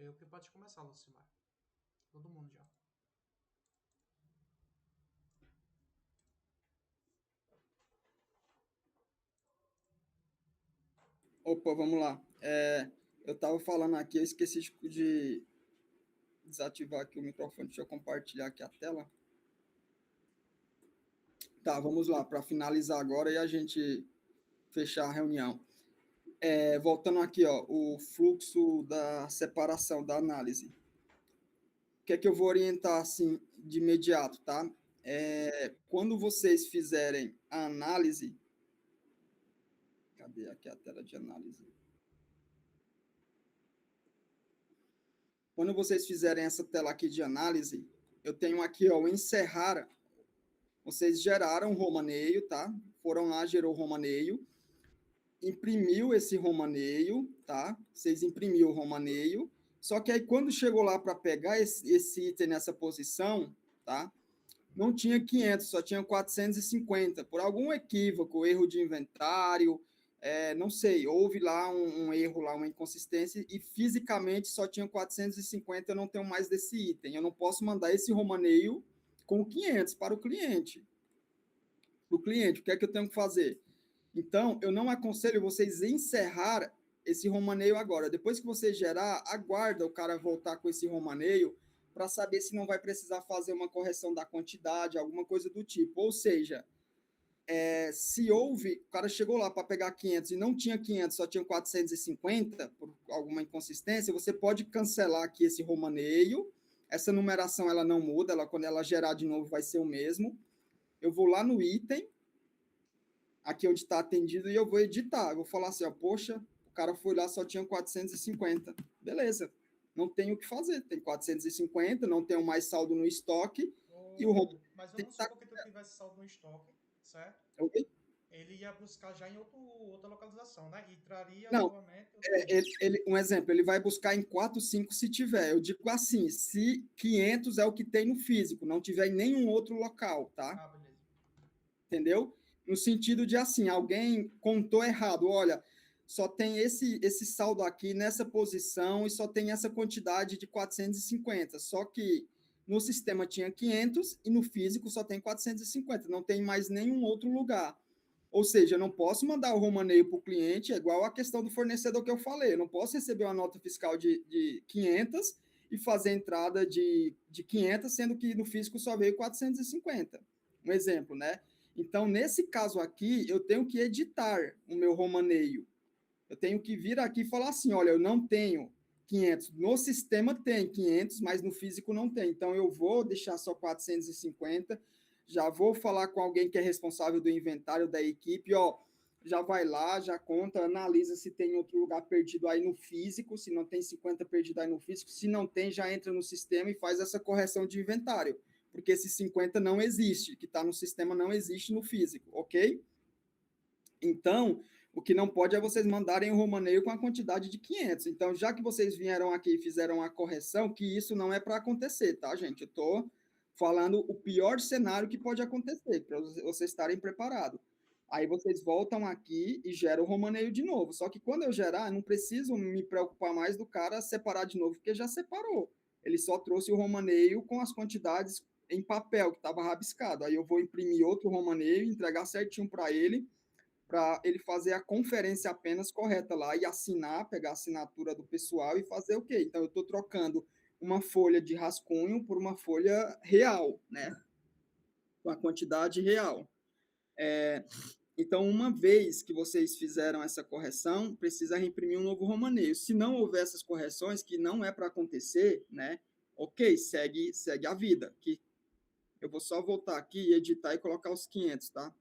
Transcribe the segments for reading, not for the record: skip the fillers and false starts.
Eu que pode começar, Lucimar. Todo mundo já. Opa, vamos lá. Eu estava falando aqui, eu esqueci de desativar aqui o microfone. Deixa eu compartilhar aqui a tela. Tá, vamos lá, para finalizar agora e a gente fechar a reunião. Voltando aqui, ó, o fluxo da separação da análise. O que é que eu vou orientar assim de imediato, tá? Quando vocês fizerem a análise, cadê aqui a tela de análise? Quando vocês fizerem essa tela aqui de análise, eu tenho aqui, ó, o encerrar. Vocês geraram o romaneio, tá? Foram lá, gerou o romaneio, imprimiu esse romaneio, tá? Vocês imprimiu o romaneio, só que aí quando chegou lá para pegar esse item nessa posição, tá? Não tinha 500, só tinha 450. Por algum equívoco, erro de inventário, não sei, houve lá um erro, lá uma inconsistência, e fisicamente só tinha 450, eu não tenho mais desse item. Eu não posso mandar esse romaneio com 500 para o cliente. Para o cliente, o que é que eu tenho que fazer? Então, eu não aconselho vocês encerrar esse romaneio agora. Depois que você gerar, aguarda o cara voltar com esse romaneio para saber se não vai precisar fazer uma correção da quantidade, alguma coisa do tipo. Ou seja, se houve, o cara chegou lá para pegar 500 e não tinha 500, só tinha 450, por alguma inconsistência, você pode cancelar aqui esse romaneio. Essa numeração ela não muda, quando ela gerar de novo vai ser o mesmo. Eu vou lá no item, aqui onde está atendido, e eu vou editar. Eu vou falar assim, ó, poxa, o cara foi lá, só tinha 450. Beleza, não tem o que fazer. Tem 450, não tenho mais saldo no estoque, e o robô Mas tem que vamos estar... supor que tu tivesse saldo no estoque, certo? Ok? Ele ia buscar já em outra localização, né? E traria Não, novamente outro item. um exemplo, ele vai buscar em 4, 5 se tiver. Eu digo assim, se 500 é o que tem no físico, não tiver em nenhum outro local, tá? Ah, beleza. Entendeu? No sentido de assim, alguém contou errado, olha, só tem esse saldo aqui nessa posição e só tem essa quantidade de 450. Só que no sistema tinha 500 e no físico só tem 450, não tem mais nenhum outro lugar. Ou seja, eu não posso mandar o romaneio para o cliente, é igual a questão do fornecedor que eu falei, eu não posso receber uma nota fiscal de 500 e fazer entrada de 500, sendo que no físico só veio 450. Um exemplo, né? Então, nesse caso aqui, eu tenho que editar o meu romaneio. Eu tenho que vir aqui e falar assim, olha, eu não tenho 500. No sistema tem 500, mas no físico não tem. Então, eu vou deixar só 450. Já vou falar com alguém que é responsável do inventário da equipe, ó, já vai lá, já conta, analisa se tem outro lugar perdido aí no físico, se não tem 50 perdido aí no físico, se não tem, já entra no sistema e faz essa correção de inventário, porque esse 50 não existe, que está no sistema não existe no físico, ok? Então, o que não pode é vocês mandarem o romaneio com a quantidade de 500. Então, já que vocês vieram aqui e fizeram a correção, que isso não é para acontecer, tá, gente? Eu estou falando o pior cenário que pode acontecer, para vocês estarem preparados. Aí vocês voltam aqui e geram o romaneio de novo. Só que quando eu gerar, eu não preciso me preocupar mais do cara separar de novo, porque já separou. Ele só trouxe o romaneio com as quantidades em papel, que estava rabiscado. Aí eu vou imprimir outro romaneio, entregar certinho para ele fazer a conferência apenas correta lá e assinar, pegar a assinatura do pessoal e fazer o quê? Então, eu estou trocando uma folha de rascunho por uma folha real, né? Com a quantidade real. Então, uma vez que vocês fizeram essa correção, precisa reimprimir um novo romaneio. Se não houver essas correções, que não é para acontecer, né? Ok, segue a vida. Que eu vou só voltar aqui, editar e colocar os 500, tá?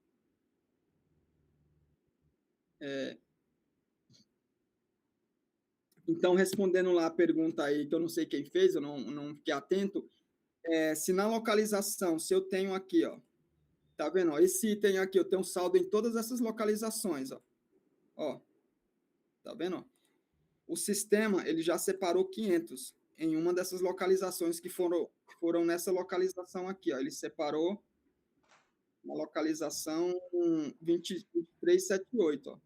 Então, respondendo lá a pergunta aí, que eu não sei quem fez, eu não fiquei atento, se na localização, se eu tenho aqui, ó, tá vendo? Ó, esse item aqui, eu tenho saldo em todas essas localizações, ó, tá vendo? Ó? O sistema, ele já separou 500 em uma dessas localizações que foram nessa localização aqui, ó, ele separou na localização 2378, ó.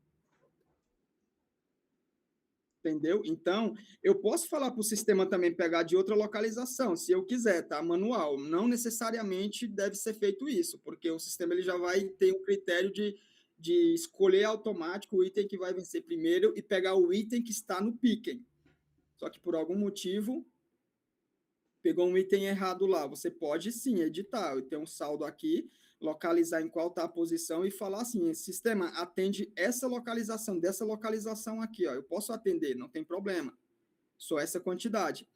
entendeu? Então, eu posso falar para o sistema também pegar de outra localização, se eu quiser, tá? Manual. Não necessariamente deve ser feito isso, porque o sistema ele já vai ter um critério de escolher automático o item que vai vencer primeiro e pegar o item que está no piquen. Só que por algum motivo pegou um item errado lá. Você pode sim editar. Eu tenho um saldo aqui, localizar em qual está a posição e falar assim: esse sistema atende essa localização, dessa localização aqui, ó. Eu posso atender, não tem problema. Só essa quantidade.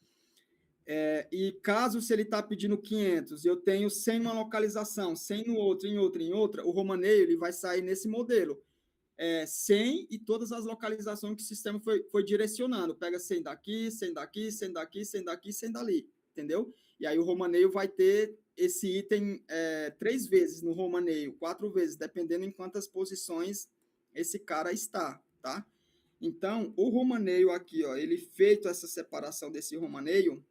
E caso se ele está pedindo 500, eu tenho 100 numa localização, 100 no outro, em outra, o romaneio ele vai sair nesse modelo. 100 e todas as localizações que o sistema foi direcionando. Pega 100 daqui, 100 daqui, 100 daqui, 100 daqui, 100 dali, entendeu? E aí o romaneio vai ter esse item 3 vezes no romaneio, 4 vezes, dependendo em quantas posições esse cara está, tá? Então, o romaneio aqui, ó, ele feito essa separação desse romaneio,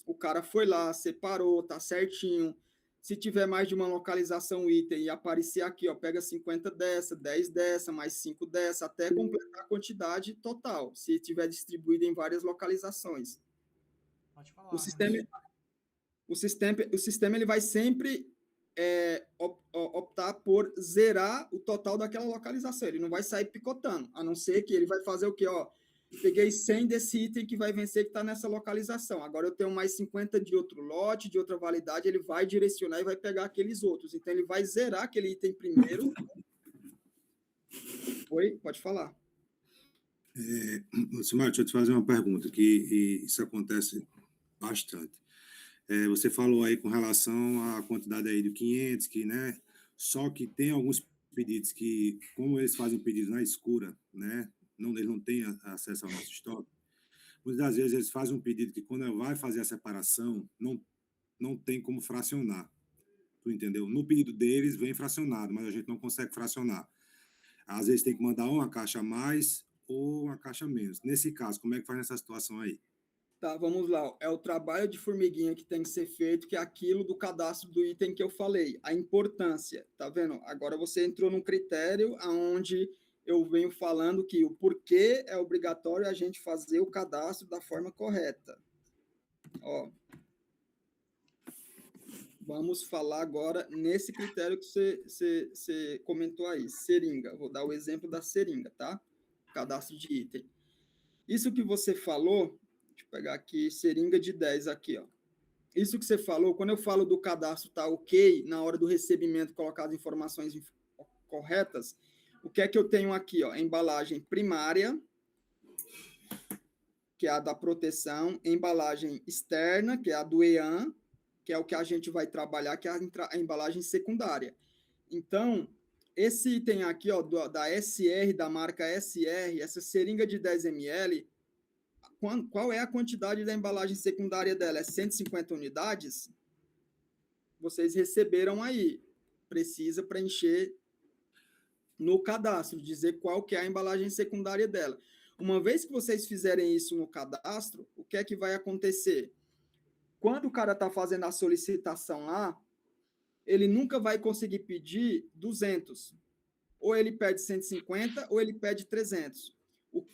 o cara foi lá, separou, tá certinho. Se tiver mais de uma localização item e aparecer aqui, ó, pega 50 dessa, 10 dessa, mais 5 dessa, até completar a quantidade total, se tiver distribuído em várias localizações. Pode falar, O sistema, o sistema ele vai sempre optar por zerar o total daquela localização. Ele não vai sair picotando, a não ser que ele vai fazer o quê? Ó, peguei 100 desse item que vai vencer, que está nessa localização. Agora eu tenho mais 50 de outro lote, de outra validade, ele vai direcionar e vai pegar aqueles outros. Então, ele vai zerar aquele item primeiro. Oi, pode falar. Silmar, deixa eu te fazer uma pergunta, que isso acontece bastante. Você falou aí com relação à quantidade aí de 500, que, né? Só que tem alguns pedidos que, como eles fazem pedidos na escura, né? Eles não têm acesso ao nosso estoque. Muitas das vezes eles fazem um pedido que, quando vai fazer a separação, não tem como fracionar. Tu entendeu? No pedido deles vem fracionado, mas a gente não consegue fracionar. Às vezes tem que mandar uma caixa a mais ou uma caixa a menos. Nesse caso, como é que faz nessa situação aí? Tá, vamos lá. É o trabalho de formiguinha que tem que ser feito, que é aquilo do cadastro do item que eu falei, a importância, tá vendo? Agora você entrou num critério aonde eu venho falando que o porquê é obrigatório a gente fazer o cadastro da forma correta. Ó, vamos falar agora nesse critério que você comentou aí, seringa. Vou dar o exemplo da seringa, tá? Cadastro de item. Isso que você falou, deixa eu pegar aqui, seringa de 10 aqui, ó. Isso que você falou, quando eu falo do cadastro tá ok, na hora do recebimento colocar as informações corretas, o que é que eu tenho aqui, ó? Embalagem primária, que é a da proteção, embalagem externa, que é a do EAN, que é o que a gente vai trabalhar, que é a embalagem secundária. Então, esse item aqui, ó, da SR, da marca SR, essa seringa de 10 ml, qual é a quantidade da embalagem secundária dela? É 150 unidades? Vocês receberam aí. Precisa preencher no cadastro, dizer qual que é a embalagem secundária dela. Uma vez que vocês fizerem isso no cadastro, o que é que vai acontecer? Quando o cara está fazendo a solicitação lá, ele nunca vai conseguir pedir 200. Ou ele pede 150 ou ele pede 300.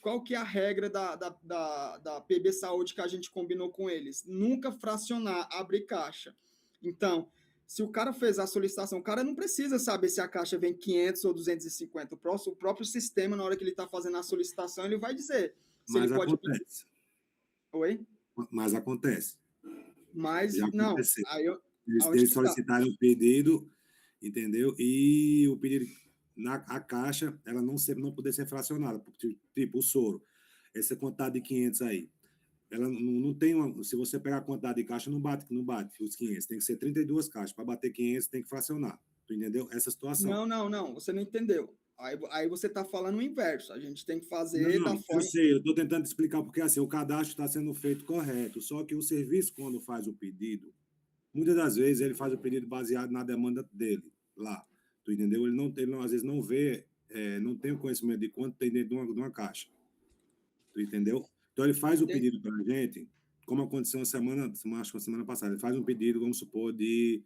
Qual que é a regra da PB Saúde que a gente combinou com eles? Nunca fracionar, abrir caixa. Então, se o cara fez a solicitação, o cara não precisa saber se a caixa vem 500 ou 250. O próprio sistema, na hora que ele está fazendo a solicitação, ele vai dizer. Se Mas ele pode acontece. Oi? Mas acontece. Mas, Já não. aconteceu. Eles Eles solicitaram o pedido, entendeu? E o pedido, a caixa, ela não poder ser fracionada. Tipo, o soro. Essa quantidade de 500 aí. Ela não tem uma. Se você pegar a quantidade de caixa, não bate os 500. Tem que ser 32 caixas. Para bater 500, tem que fracionar. Tu entendeu? Essa situação. Não. Você não entendeu. Aí você está falando o inverso. A gente tem que fazer Não, da forma. eu sei, eu estou tentando explicar porque assim, o cadastro está sendo feito correto. Só que o serviço, quando faz o pedido, muitas das vezes ele faz o pedido baseado na demanda dele lá. Tu entendeu? Ele às vezes não vê, não tem o conhecimento de quanto tem dentro de uma caixa. Tu entendeu? Então ele faz o pedido para a gente, como aconteceu acho que uma semana passada, ele faz um pedido, vamos supor, de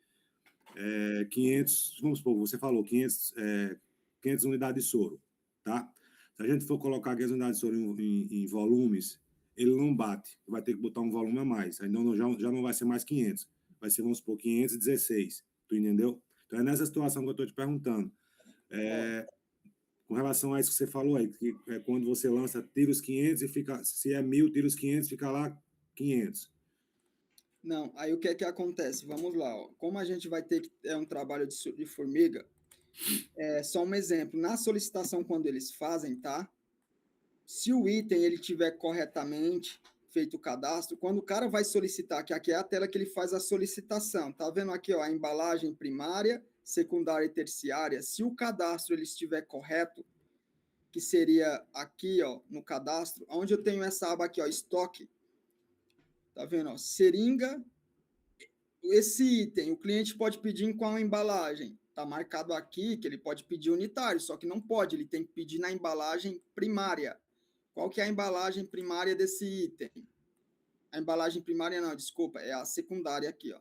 500, vamos supor, você falou 500 unidades de soro, tá? Se a gente for colocar aqui as unidades de soro em volumes, ele não bate. Vai ter que botar um volume a mais. Aí já não vai ser mais 500. Vai ser, vamos supor, 516. Tu entendeu? Então, é nessa situação que eu estou te perguntando. Com relação a isso que você falou aí, que é quando você lança, tira os 500 e fica... Se é 1.000, tira os 500, fica lá 500. Não, aí o que é que acontece? Vamos lá, ó. Como a gente vai ter que é um trabalho de formiga, só um exemplo. Na solicitação, quando eles fazem, tá? Se o item ele tiver corretamente feito o cadastro, quando o cara vai solicitar, que aqui é a tela que ele faz a solicitação, tá vendo aqui, ó, a embalagem primária, secundária e terciária. Se o cadastro ele estiver correto, que seria aqui, ó, no cadastro, onde eu tenho essa aba aqui, ó, estoque. Tá vendo, ó, seringa. Esse item, o cliente pode pedir em qual embalagem? Tá marcado aqui que ele pode pedir unitário, só que não pode, ele tem que pedir na embalagem primária. Qual que é a embalagem primária desse item? A embalagem primária não, desculpa, é a secundária aqui, ó.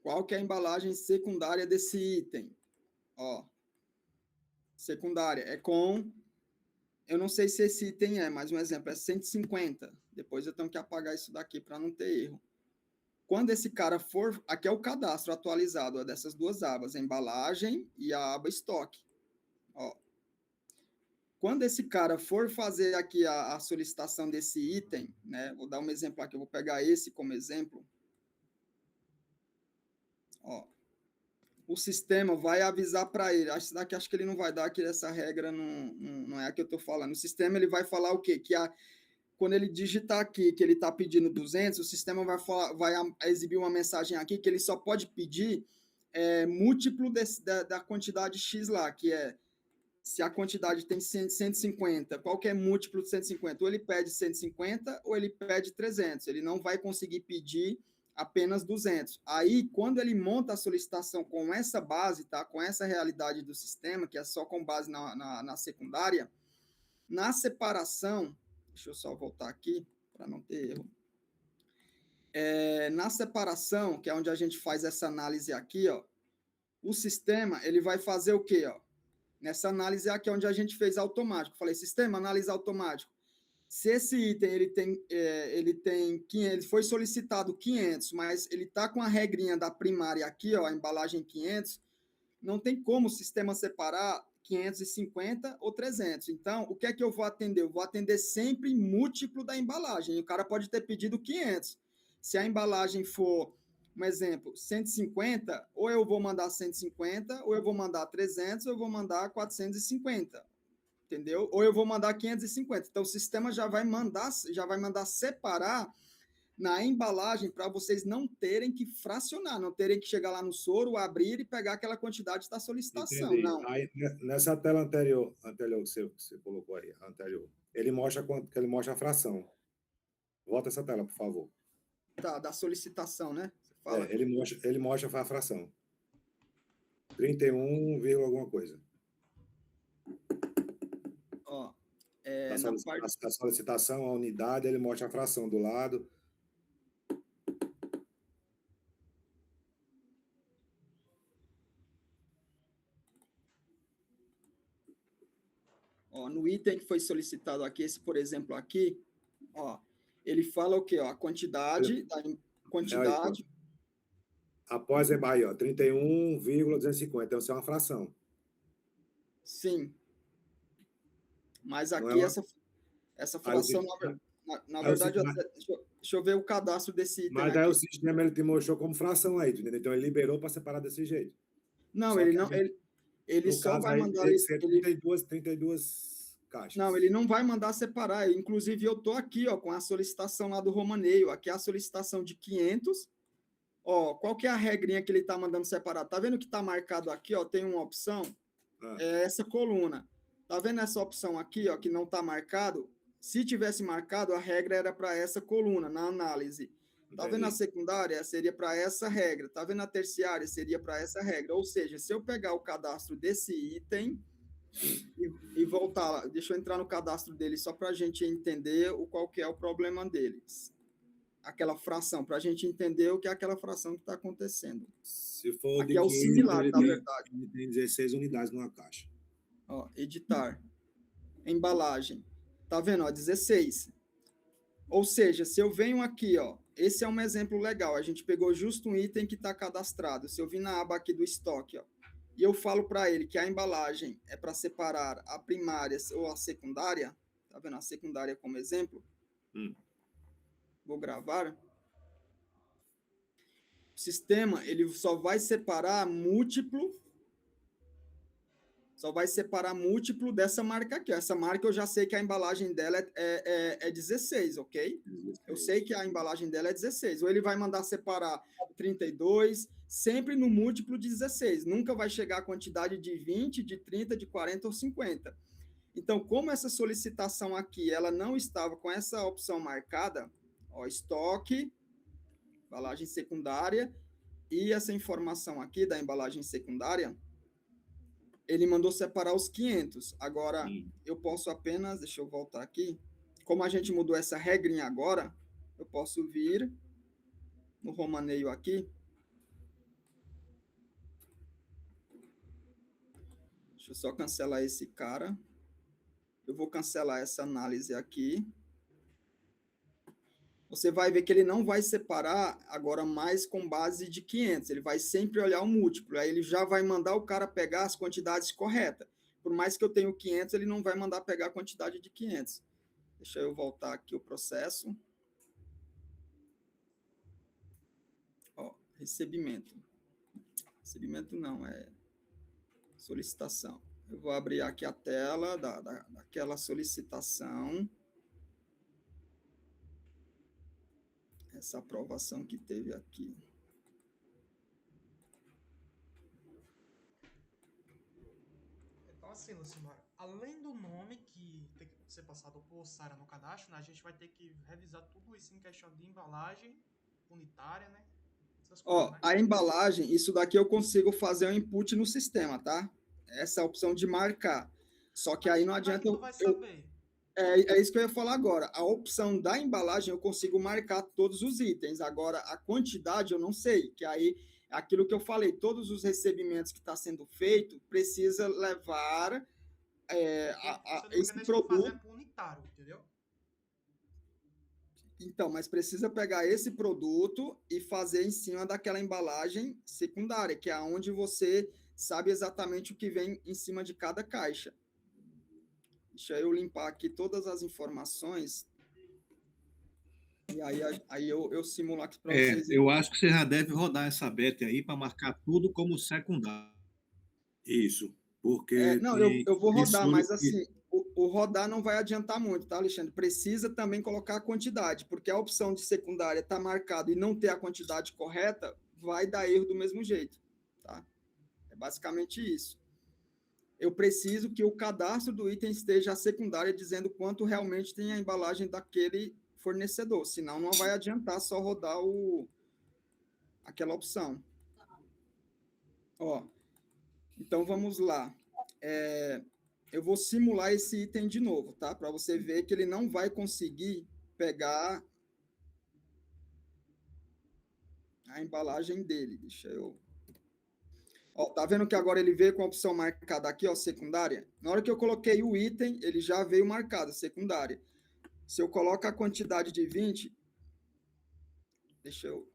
Qual que é a embalagem secundária desse item? Ó, secundária é com... Eu não sei se esse item mas um exemplo é 150. Depois eu tenho que apagar isso daqui para não ter erro. Quando esse cara for... Aqui é o cadastro atualizado, ó, dessas duas abas, a embalagem e a aba estoque. Ó. Quando esse cara for fazer aqui a solicitação desse item, né? Vou dar um exemplo aqui, eu vou pegar esse como exemplo. Ó. O sistema vai avisar para ele. Acho que ele não vai dar, que essa regra não é a que eu estou falando. O sistema ele vai falar o quê? Quando ele digitar aqui que ele está pedindo 200, o sistema vai exibir uma mensagem aqui que ele só pode pedir múltiplo da quantidade X lá, que é se a quantidade tem 150, qual que é múltiplo de 150? Ou ele pede 150 ou ele pede 300. Ele não vai conseguir pedir apenas 200. Aí, quando ele monta a solicitação com essa base, tá? Com essa realidade do sistema, que é só com base na secundária, na separação, deixa eu só voltar aqui para não ter erro. Na separação, que é onde a gente faz essa análise aqui, ó, o sistema ele vai fazer o quê? Ó? Nessa análise aqui é onde a gente fez automático. Falei, sistema, análise automático. Se esse item ele foi solicitado 500, mas ele está com a regrinha da primária aqui, ó, a embalagem 500, não tem como o sistema separar 550 ou 300. Então, o que é que eu vou atender? Eu vou atender sempre múltiplo da embalagem. O cara pode ter pedido 500. Se a embalagem for, um exemplo, 150, ou eu vou mandar 150, ou eu vou mandar 300, ou eu vou mandar 450. Entendeu? Ou eu vou mandar 550. Então, o sistema já vai mandar separar na embalagem para vocês não terem que fracionar, não terem que chegar lá no soro, abrir e pegar aquela quantidade da solicitação. Entendi. Não. Aí, nessa tela anterior que você colocou aí, anterior, ele mostra a fração. Volta essa tela, por favor. Tá, da solicitação, né? Você fala. Ele mostra a fração. 31, alguma coisa. Ó, da solicitação, a unidade, ele mostra a fração do lado. Ó, no item que foi solicitado aqui, esse, por exemplo, aqui, ó, ele fala o quê? Ó, a quantidade. Após aí, ó, 31,250. Então, isso é uma fração. Sim. Mas aqui essa fração, na verdade, deixa eu ver o cadastro desse item. Mas aí o sistema ele te mostrou como fração aí, entendeu? Então ele liberou para separar desse jeito. Não, ele só vai mandar... 32 caixas. Não, ele não vai mandar separar. Inclusive, eu estou aqui, ó, com a solicitação lá do Romaneio. Aqui é a solicitação de 500. Ó, qual que é a regrinha que ele está mandando separar? Tá vendo que está marcado aqui, ó? Tem uma opção, é essa coluna. Tá vendo essa opção aqui, ó, que não está marcado? Se tivesse marcado, a regra era para essa coluna, na análise. Tá vendo a secundária? Seria para essa regra. Tá vendo a terciária? Seria para essa regra. Ou seja, se eu pegar o cadastro desse item e voltar lá, deixa eu entrar no cadastro dele só para a gente entender qual que é o problema deles. Aquela fração, para a gente entender o que é aquela fração que está acontecendo. Se for aqui é o similar, na verdade. Ele tem 16 unidades numa caixa. Ó, editar. Embalagem. Tá vendo? Ó, 16. Ou seja, se eu venho aqui, ó, esse é um exemplo legal. A gente pegou justo um item que está cadastrado. Se eu vir na aba aqui do estoque, ó, e eu falo para ele que a embalagem é para separar a primária ou a secundária, tá vendo? A secundária como exemplo. Vou gravar. O sistema, ele só vai separar múltiplo dessa marca aqui. Essa marca eu já sei que a embalagem dela é 16, ok? 16. Eu sei que a embalagem dela é 16. Ou ele vai mandar separar 32, sempre no múltiplo de 16. Nunca vai chegar a quantidade de 20, de 30, de 40 ou 50. Então, como essa solicitação aqui, ela não estava com essa opção marcada, ó, estoque, embalagem secundária, e essa informação aqui da embalagem secundária, ele mandou separar os 500. Agora, eu posso apenas, deixa eu voltar aqui, como a gente mudou essa regrinha agora, eu posso vir no romaneio aqui. Deixa eu só cancelar esse cara. Eu vou cancelar essa análise aqui. Você vai ver que ele não vai separar agora mais com base de 500. Ele vai sempre olhar o múltiplo. Aí ele já vai mandar o cara pegar as quantidades corretas. Por mais que eu tenha 500, ele não vai mandar pegar a quantidade de 500. Deixa eu voltar aqui o processo. Ó, recebimento. Recebimento não, é solicitação. Eu vou abrir aqui a tela daquela solicitação. Essa aprovação que teve aqui. Então, assim, Lucimar, além do nome que tem que ser passado por Sara no cadastro, né, a gente vai ter que revisar tudo isso em questão de embalagem unitária, né? Essas coisas, Ó, né? a embalagem, isso daqui eu consigo fazer um input no sistema, tá? Essa opção de marcar. Só que aí não adianta tu vai saber. É isso que eu ia falar agora. A opção da embalagem eu consigo marcar todos os itens. Agora, a quantidade eu não sei. Que aí, aquilo que eu falei, todos os recebimentos que está sendo feito precisa levar esse produto. Fazer unitário, entendeu? Então, mas precisa pegar esse produto e fazer em cima daquela embalagem secundária, que é onde você sabe exatamente o que vem em cima de cada caixa. Deixa eu limpar aqui todas as informações. E aí eu simulo aqui para vocês. Eu acho que você já deve rodar essa beta aí para marcar tudo como secundário. Isso, porque... não, eu vou rodar, mas assim, o rodar não vai adiantar muito, tá, Alexandre? Precisa também colocar a quantidade, porque a opção de secundária está marcada e não ter a quantidade correta, vai dar erro do mesmo jeito, tá? É basicamente isso. Eu preciso que o cadastro do item esteja a secundária dizendo quanto realmente tem a embalagem daquele fornecedor, senão não vai adiantar só rodar aquela opção. Ó, então vamos lá. Eu vou simular esse item de novo, tá? Para você ver que ele não vai conseguir pegar a embalagem dele. Deixa eu... Ó, tá vendo que agora ele veio com a opção marcada aqui, ó, secundária? Na hora que eu coloquei o item, ele já veio marcado, secundária. Se eu coloco a quantidade de 20, deixa eu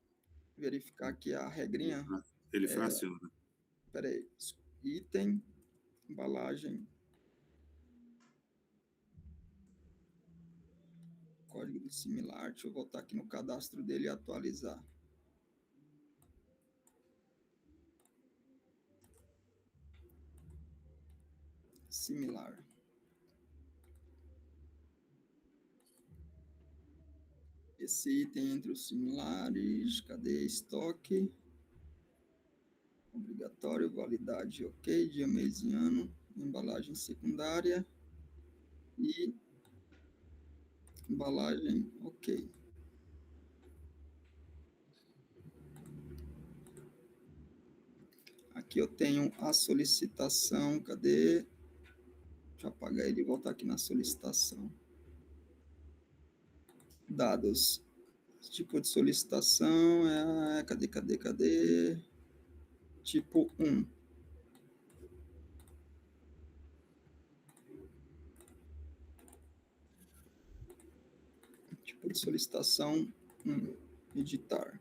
verificar aqui a regrinha. Ele fraciona. Espera aí. Item, embalagem, código similar. Deixa eu voltar aqui no cadastro dele e atualizar. Similar. Esse item entre os similares, cadê estoque? Obrigatório, validade, ok, dia, mês e ano, embalagem secundária e embalagem, ok. Aqui eu tenho a solicitação, cadê? Deixa eu apagar ele e voltar aqui na solicitação. Dados. Tipo de solicitação cadê? Tipo 1. Solicitação, editar.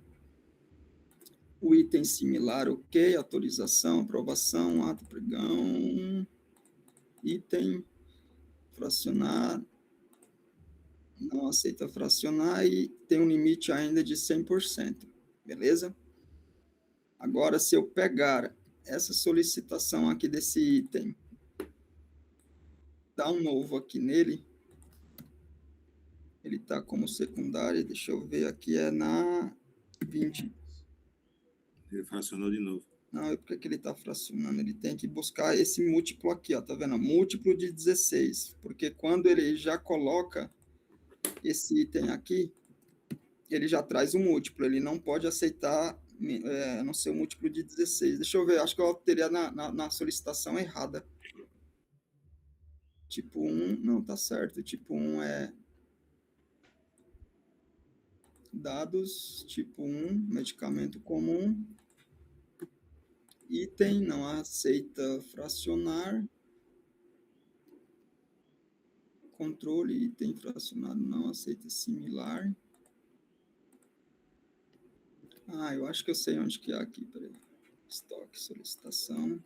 O item similar, ok. Autorização, aprovação, ato, pregão. Item, fracionar. Não aceita fracionar e tem um limite ainda de 100%. Beleza? Agora, se eu pegar essa solicitação aqui desse item, dar um novo aqui nele, ele está como secundário, deixa eu ver aqui, é na 20. Ele fracionou de novo. Não, é porque que ele está fracionando, ele tem que buscar esse múltiplo aqui, ó, tá vendo? Múltiplo de 16, porque quando ele já coloca esse item aqui, ele já traz um múltiplo, ele não pode aceitar a não ser o múltiplo de 16. Deixa eu ver, acho que eu teria na solicitação errada. Tipo 1, não, tá certo. Tipo 1 é dados, tipo 1, medicamento comum. Item, não aceita fracionar. Controle, item fracionado, não aceita similar. Eu acho que eu sei onde que é aqui, peraí. Estoque, solicitação.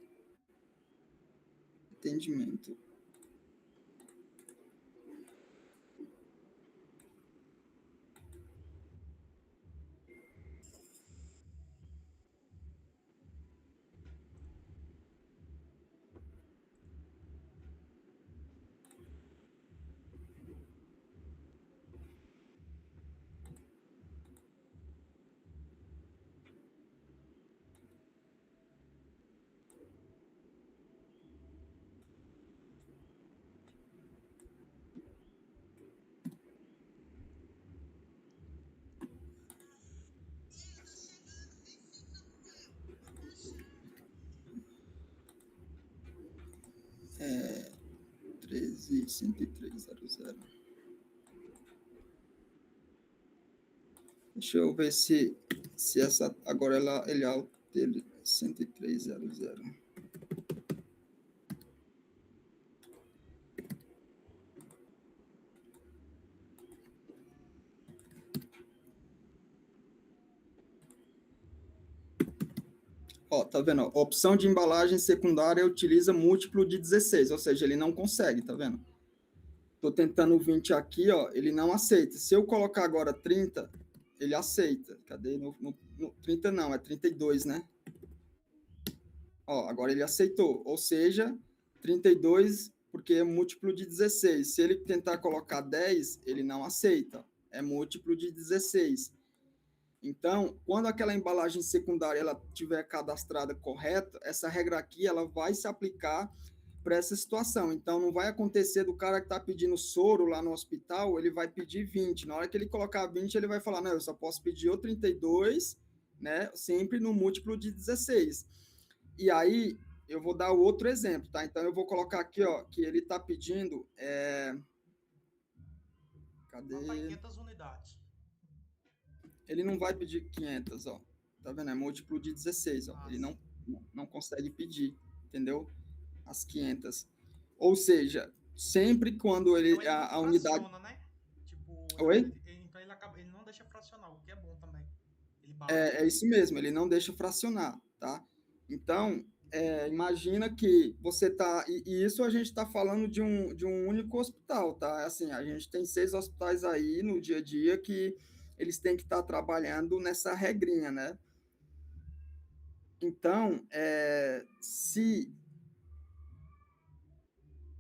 Atendimento. É 13.103.00. Deixa eu ver se essa agora ele altera 103.00. Ó, tá vendo? Ó, opção de embalagem secundária utiliza múltiplo de 16, ou seja, ele não consegue, tá vendo? Tô tentando o 20 aqui, ó, ele não aceita. Se eu colocar agora 30, ele aceita. Cadê? No 30 não, é 32, né? Ó, agora ele aceitou. Ou seja, 32, porque é múltiplo de 16. Se ele tentar colocar 10, ele não aceita. É múltiplo de 16. Então, quando aquela embalagem secundária ela tiver cadastrada correta, essa regra aqui ela vai se aplicar para essa situação. Então, não vai acontecer do cara que está pedindo soro lá no hospital, ele vai pedir 20. Na hora que ele colocar 20, ele vai falar, não, eu só posso pedir ou 32, né? Sempre no múltiplo de 16. E aí, eu vou dar o outro exemplo, tá? Então, eu vou colocar aqui, ó, que ele está pedindo... Cadê? 500 unidades. Ele não vai pedir 500, ó. Tá vendo? É múltiplo de 16, ó. Ele não consegue pedir, entendeu? As 500. Ou seja, sempre quando ele... Então ele a unidade... fraciona, né? Tipo, Oi? Então ele não deixa fracionar, o que é bom também. É isso mesmo, ele não deixa fracionar, tá? Então, imagina que você tá... E isso a gente está falando de um único hospital, tá? Assim, a gente tem 6 hospitais aí no dia a dia que eles têm que estar trabalhando nessa regrinha, né? Então, se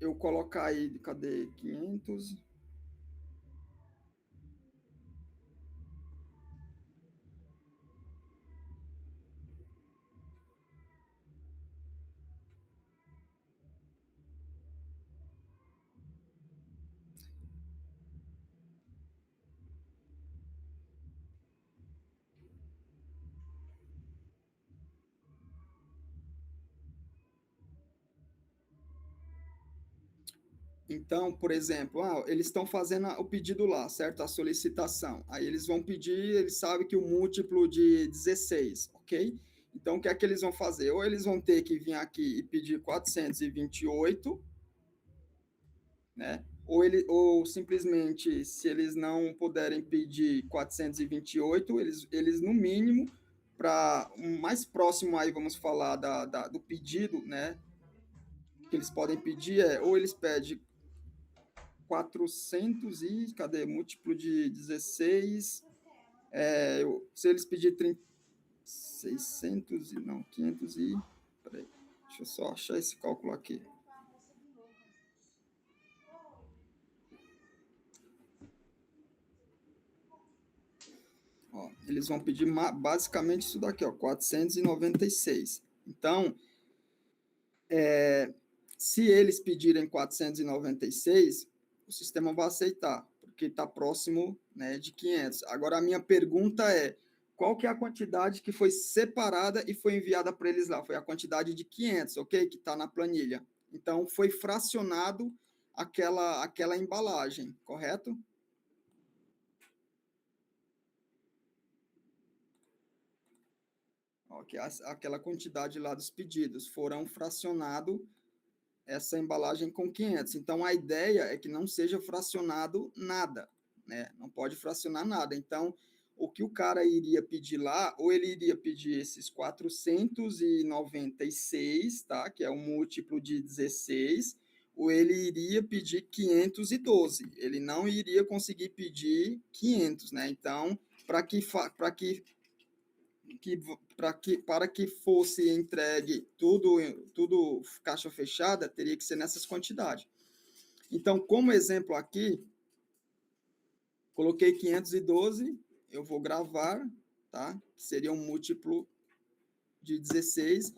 eu colocar aí, cadê? 500... Então, por exemplo, eles estão fazendo o pedido lá, certo? A solicitação. Aí eles vão pedir, eles sabem que o múltiplo de 16, ok? Então, o que é que eles vão fazer? Ou eles vão ter que vir aqui e pedir 428, né? ou simplesmente, se eles não puderem pedir 428, eles no mínimo, para um mais próximo aí, vamos falar do pedido, né? Que eles podem pedir ou eles pedem 400 e, cadê? Múltiplo de 16, se eles pedirem 600 e, não, 500 e, peraí, deixa eu só achar esse cálculo aqui. Ó, eles vão pedir basicamente isso daqui, ó, 496. Então, se eles pedirem 496, o sistema vai aceitar, porque está próximo, né, de 500. Agora, a minha pergunta é, qual que é a quantidade que foi separada e foi enviada para eles lá? Foi a quantidade de 500, ok? Que está na planilha. Então, foi fracionado aquela embalagem, correto? Ok, aquela quantidade lá dos pedidos foram fracionado essa embalagem com 500. Então, a ideia é que não seja fracionado nada, né? Não pode fracionar nada. Então, o que o cara iria pedir lá, ou ele iria pedir esses 496, tá? Que é um múltiplo de 16, ou ele iria pedir 512. Ele não iria conseguir pedir 500, né? Então, para que fosse entregue tudo caixa fechada, teria que ser nessas quantidades. Então, como exemplo aqui, coloquei 512, eu vou gravar, tá? Que seria um múltiplo de 16.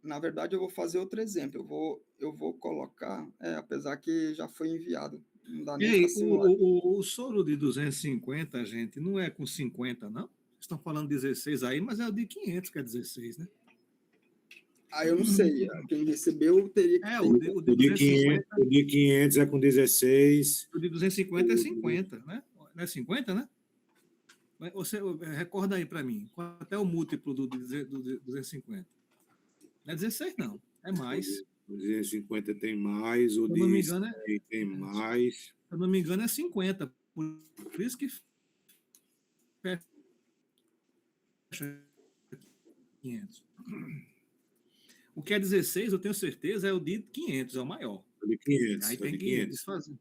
Na verdade, eu vou fazer outro exemplo. Eu vou colocar, apesar que já foi enviado, não dá E nem para aí, simular. o soro de 250, gente, não é com 50, não? Vocês estão falando 16 aí, mas é o de 500 que é 16, né? Aí eu não sei, quem recebeu teria que ter. O de 250. O de 500 é com 16. O de 250 é 50, né? Não é 50, né? Você recorda aí para mim, qual é o múltiplo do 250? Não é 16, não. É mais. O 250 tem mais, o Se eu não me de engano, 100 tem mais. se eu não me engano, é 50. Por isso que fecha 500. O que é 16, eu tenho certeza, é o de 500, é o maior. O de 500. Aí o tem de que 500. desfazer.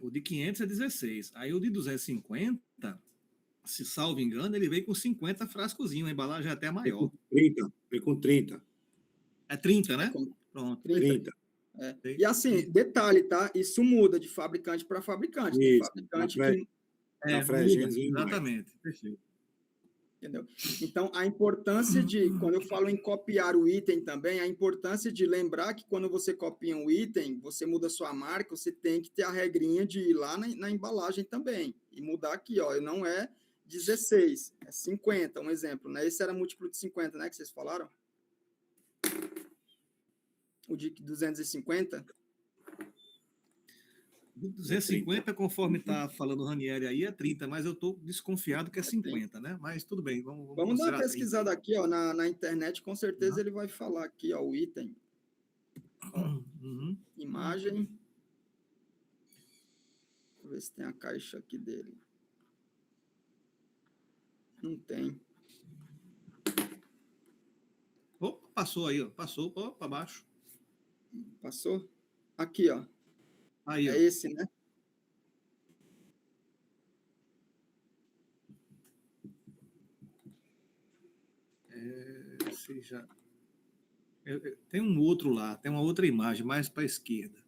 O de 500 é 16. Aí o de 250, se salvo engano, ele veio com 50 frascozinhos. A embalagem é até maior. Vem com 30. É 30, né? Pronto. 30. E assim, detalhe, tá? Isso muda de fabricante para fabricante. Tem Isso. fabricante que. Na Muda, Fregência vem mais. exatamente. Perfeito. Entendeu? Então, a importância quando eu falo em copiar o item também, a importância de lembrar que quando você copia um item, você muda sua marca, você tem que ter a regrinha de ir lá na embalagem também. E mudar aqui, ó, não é 16, é 50, um exemplo, né? Esse era múltiplo de 50, né, que vocês falaram? O de 250? 250, conforme está falando o Ranieri aí, é 30, mas eu estou desconfiado que é 50, né? Mas tudo bem, Vamos dar uma pesquisada aqui, ó, na internet, com certeza ele vai falar aqui, ó, o item. Ó, imagem. Vou ver se tem a caixa aqui dele. Não tem. Opa, passou aí, ó. Passou para baixo. Passou? Aqui, ó. Aí, ó. É esse, né? Tem um outro lá, tem uma outra imagem mais para a esquerda.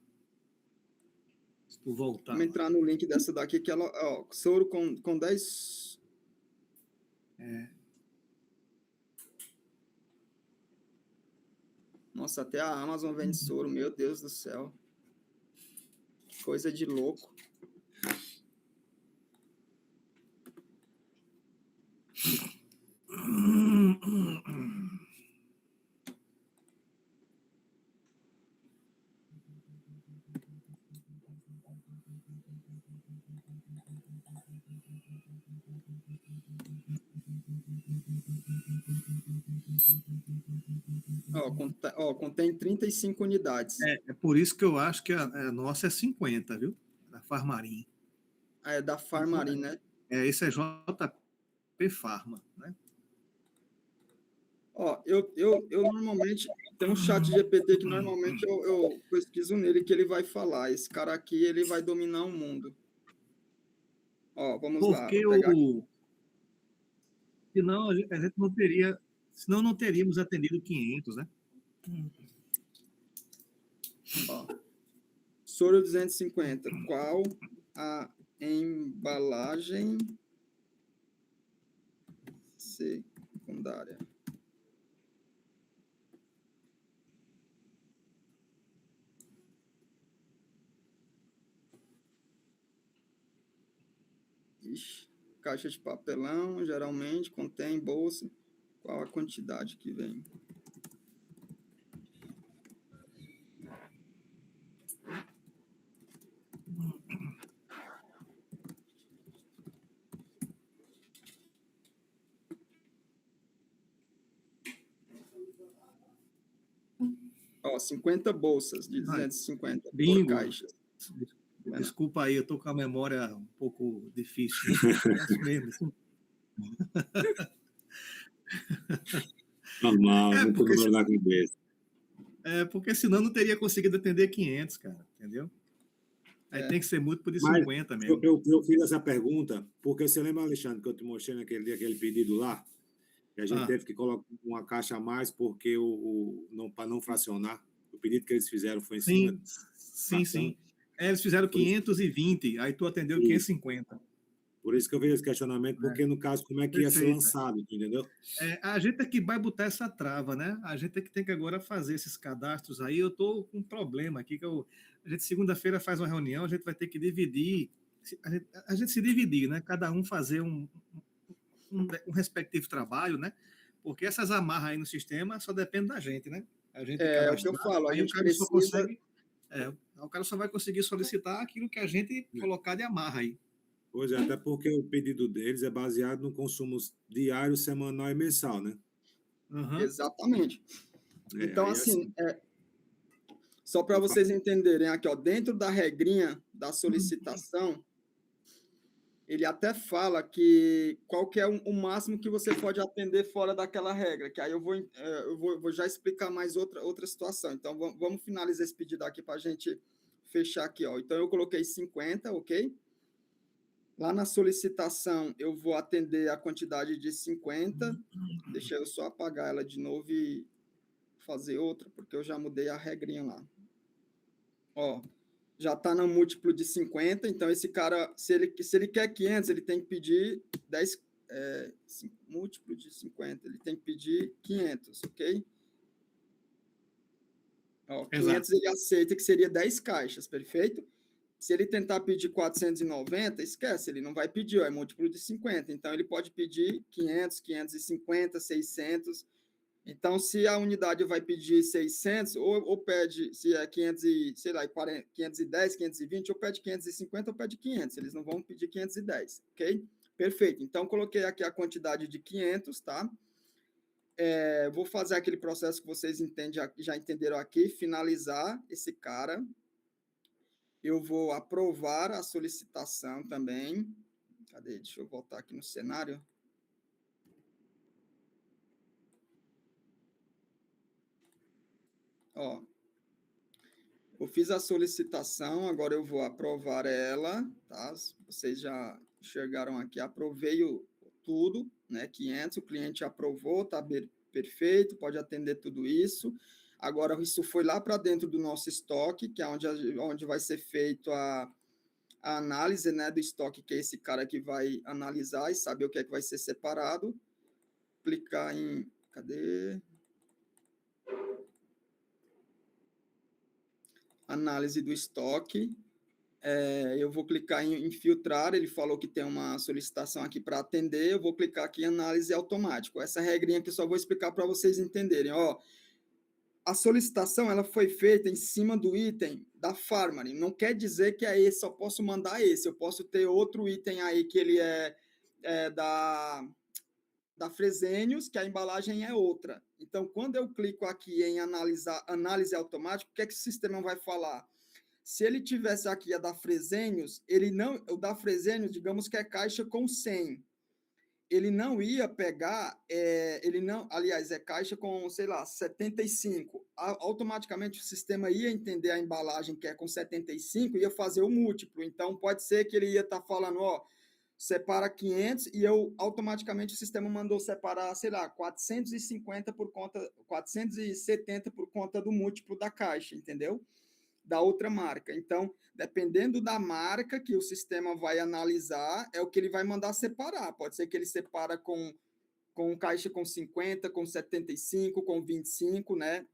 Se tu voltar. Vamos entrar no link dessa daqui, que ela, ó, soro com 10. Nossa, até a Amazon vende soro, meu Deus do céu. Que coisa de louco. Contém 35 unidades. É por isso que eu acho que a nossa é 50, viu? Da Farmarim. É da Farmarim, né? Esse é JP Pharma, né? Eu normalmente tenho um chat GPT que normalmente eu pesquiso nele que ele vai falar. Esse cara aqui, ele vai dominar o mundo. Vamos lá, Porque vou pegar aqui. senão a gente não teria, senão não teríamos atendido 500, né? Soro 250. Qual a embalagem secundária? Caixa de papelão, geralmente contém bolsa. Qual a quantidade que vem? Ó, 50 bolsas de 250 por caixa. Desculpa aí, eu tô com a memória um pouco difícil. É isso mesmo. Assim. Normal, não tem número na cabeça. Porque senão não teria conseguido atender 500, cara, entendeu? Aí tem que ser múltiplo de 50 mesmo. Eu fiz essa pergunta porque você lembra, Alexandre, que eu te mostrei naquele dia, aquele pedido lá? Que a gente teve que colocar uma caixa a mais porque para não fracionar. O pedido que eles fizeram foi em cima. Sim. Eles fizeram 520, aí tu atendeu 550. Por isso que eu fiz esse questionamento, porque no caso, como é que ia ser lançado, entendeu? A gente é que vai botar essa trava, né? A gente é que tem que agora fazer esses cadastros aí. Eu estou com um problema aqui, a gente segunda-feira faz uma reunião, a gente vai ter que dividir, a gente se dividir, né? Cada um fazer um respectivo trabalho, né? Porque essas amarras aí no sistema só dependem da gente, né? A gente é o que eu falo, a gente precisa... o cara só vai conseguir solicitar aquilo que a gente colocar de amarra aí. Pois é, até porque o pedido deles é baseado no consumo diário, semanal e mensal, né? Exatamente. Então, assim, só para vocês entenderem aqui, ó, dentro da regrinha da solicitação, ele até fala que qual que é o máximo que você pode atender fora daquela regra, que aí eu vou já explicar mais outra situação. Então, vamos finalizar esse pedido aqui para a gente fechar aqui, ó. Então, eu coloquei 50, ok? Lá na solicitação, eu vou atender a quantidade de 50. Deixa eu só apagar ela de novo e fazer outra, porque eu já mudei a regrinha lá. Ó, já está no múltiplo de 50, então esse cara, se ele quer 500, ele tem que pedir 10, múltiplo de 50, ele tem que pedir 500, ok? Ó, 500 ele aceita que seria 10 caixas, perfeito? Se ele tentar pedir 490, esquece, ele não vai pedir, é múltiplo de 50. Então, ele pode pedir 500, 550, 600. Então, se a unidade vai pedir 600, ou pede, se é 500 e, sei lá, 510, 520, ou pede 550 ou pede 500. Eles não vão pedir 510, ok? Perfeito. Então, coloquei aqui a quantidade de 500, tá? Vou fazer aquele processo que vocês já entenderam aqui, finalizar esse cara. Eu vou aprovar a solicitação também. Cadê? Deixa eu voltar aqui no cenário. Ó, eu fiz a solicitação, agora eu vou aprovar ela, tá? Vocês já enxergaram aqui, aprovei tudo, né? 500, o cliente aprovou, tá perfeito, pode atender tudo isso. Agora, isso foi lá para dentro do nosso estoque, que é onde vai ser feito a análise, né, do estoque, que é esse cara que vai analisar e saber o que é que vai ser separado. Clicar em... Cadê? Análise do estoque. Eu vou clicar em filtrar, ele falou que tem uma solicitação aqui para atender, eu vou clicar aqui em análise automática. Essa regrinha aqui só vou explicar para vocês entenderem. Ó, a solicitação ela foi feita em cima do item da Farmarim. Não quer dizer que é esse, só posso mandar esse. Eu posso ter outro item aí que ele é da da Fresenius, que a embalagem é outra. Então, quando eu clico aqui em análise automática, o que é que o sistema vai falar? Se ele tivesse aqui a da Fresenius, o da Fresenius, digamos que é caixa com 100. Ele não ia pegar, aliás, é caixa com, sei lá, 75. Automaticamente o sistema ia entender a embalagem que é com 75 e ia fazer o múltiplo. Então, pode ser que ele ia estar falando, ó, separa 500 e automaticamente o sistema mandou separar, sei lá, 470 por conta do múltiplo da caixa, entendeu? Da outra marca. Então, dependendo da marca que o sistema vai analisar, é o que ele vai mandar separar. Pode ser que ele separa com caixa com 50, com 75, com 25, né?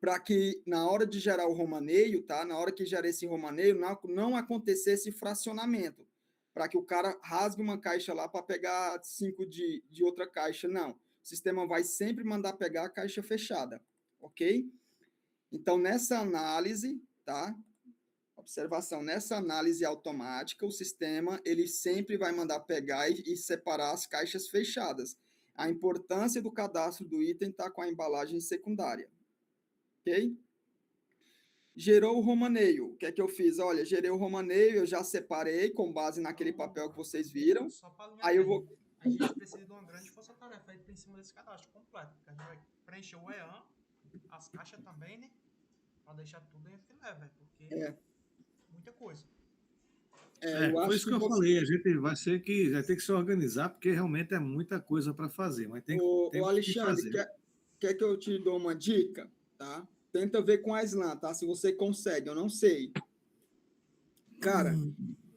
Para que na hora de gerar o romaneio, tá? Na hora que gerar esse romaneio, não acontecesse fracionamento. Para que o cara rasgue uma caixa lá para pegar 5 de outra caixa. Não. O sistema vai sempre mandar pegar a caixa fechada. Ok? Então, nessa análise, tá? Observação, nessa análise automática, o sistema ele sempre vai mandar pegar e separar as caixas fechadas. A importância do cadastro do item está com a embalagem secundária. Ok? Gerou o romaneio. O que é que eu fiz? Olha, gerei o romaneio, eu já separei com base naquele papel que vocês viram. Só para Aí eu vou... A gente precisa de uma grande força-tarefa aí em cima desse cadastro completo. Porque a gente vai preencher o EAN, as caixas também, né? Para deixar tudo em filé, velho. Porque muita coisa. Eu acho isso que eu falei. A gente vai ter que se organizar, porque realmente é muita coisa para fazer. Mas tem que Alexandre, fazer. quer que eu te dou uma dica? Tá? Tenta ver com a Islam, tá? Se você consegue, eu não sei. Cara,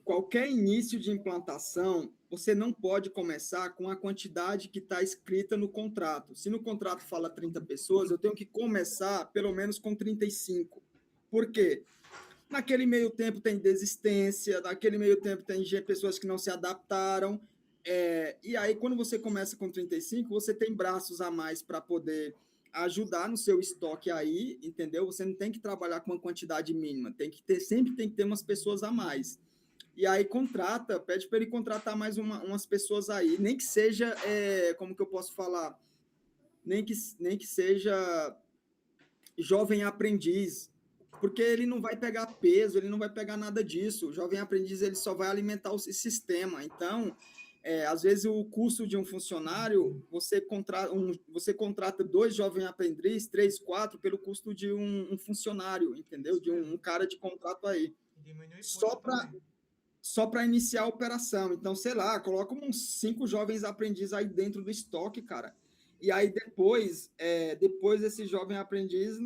qualquer início de implantação, você não pode começar com a quantidade que está escrita no contrato. Se no contrato fala 30 pessoas, eu tenho que começar pelo menos com 35. Por quê? Naquele meio tempo tem desistência, naquele meio tempo tem pessoas que não se adaptaram. E aí, quando você começa com 35, você tem braços a mais para poder ajudar no seu estoque aí, entendeu? Você não tem que trabalhar com uma quantidade mínima, sempre tem que ter umas pessoas a mais. E aí pede para ele contratar mais umas pessoas aí, nem que seja, como que eu posso falar? Nem que seja jovem aprendiz, porque ele não vai pegar peso, ele não vai pegar nada disso. O jovem aprendiz ele só vai alimentar o sistema. Então, às vezes o custo de um funcionário, você contrata 2 jovens aprendizes, 3, 4, pelo custo de um funcionário, entendeu? De um cara de contrato aí. Só para iniciar a operação. Então, sei lá, coloca uns 5 jovens aprendizes aí dentro do estoque, cara. E aí depois esse jovem aprendiz,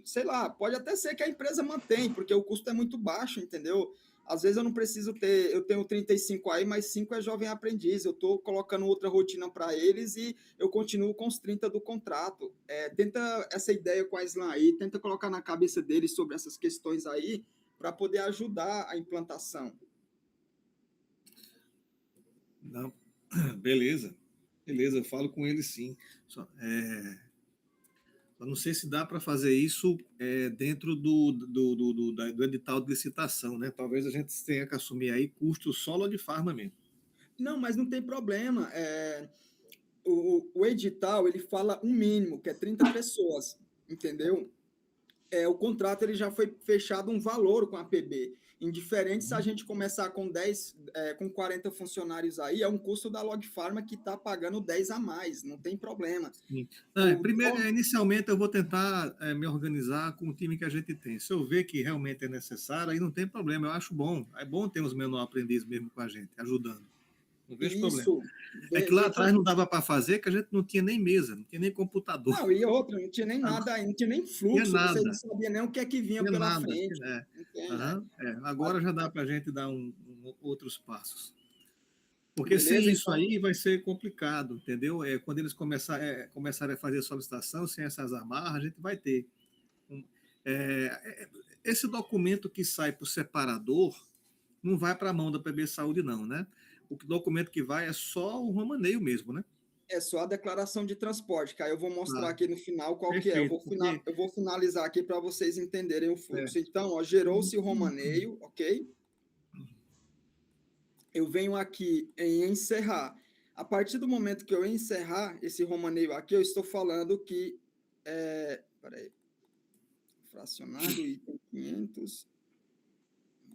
sei lá, pode até ser que a empresa mantém, porque o custo é muito baixo, entendeu? Às vezes eu não preciso eu tenho 35 aí, mas 5 é jovem aprendiz, eu estou colocando outra rotina para eles e eu continuo com os 30 do contrato. Tenta essa ideia com a Islam aí, tenta colocar na cabeça deles sobre essas questões aí, para poder ajudar a implantação. Não, beleza, eu falo com ele sim. Eu não sei se dá para fazer isso dentro do edital de licitação, né? Talvez a gente tenha que assumir aí custo solo de farma mesmo. Não, mas não tem problema. O edital, ele fala um mínimo, que é 30 pessoas, entendeu? O contrato ele já foi fechado um valor com a PB. Indiferente se a gente começar com 40 funcionários aí, é um custo da Log Pharma que está pagando 10 a mais, não tem problema. Inicialmente eu vou tentar me organizar com o time que a gente tem. Se eu ver que realmente é necessário, aí não tem problema, eu acho bom. É bom ter uns menor aprendizes mesmo com a gente, ajudando. Não vejo problema. É que lá atrás não dava para fazer, que a gente não tinha nem mesa, não tinha nem computador. Não, e outra, não tinha nem nada, não tinha nem fluxo, você não sabia nem o que é que vinha pela frente. Agora já dá para a gente dar outros passos. Porque sem isso aí vai ser complicado, entendeu? Quando eles começarem a fazer solicitação, sem essas amarras, a gente vai ter. Esse documento que sai para o separador não vai para a mão da PB Saúde, não, né? O documento que vai é só o romaneio mesmo, né? É só a declaração de transporte, que aí eu vou mostrar aqui no final qual que é. Eu vou finalizar aqui para vocês entenderem o fluxo. Então, gerou-se o romaneio, ok? Eu venho aqui em encerrar. A partir do momento que eu encerrar esse romaneio aqui, eu estou falando que peraí, fracionado, item 500,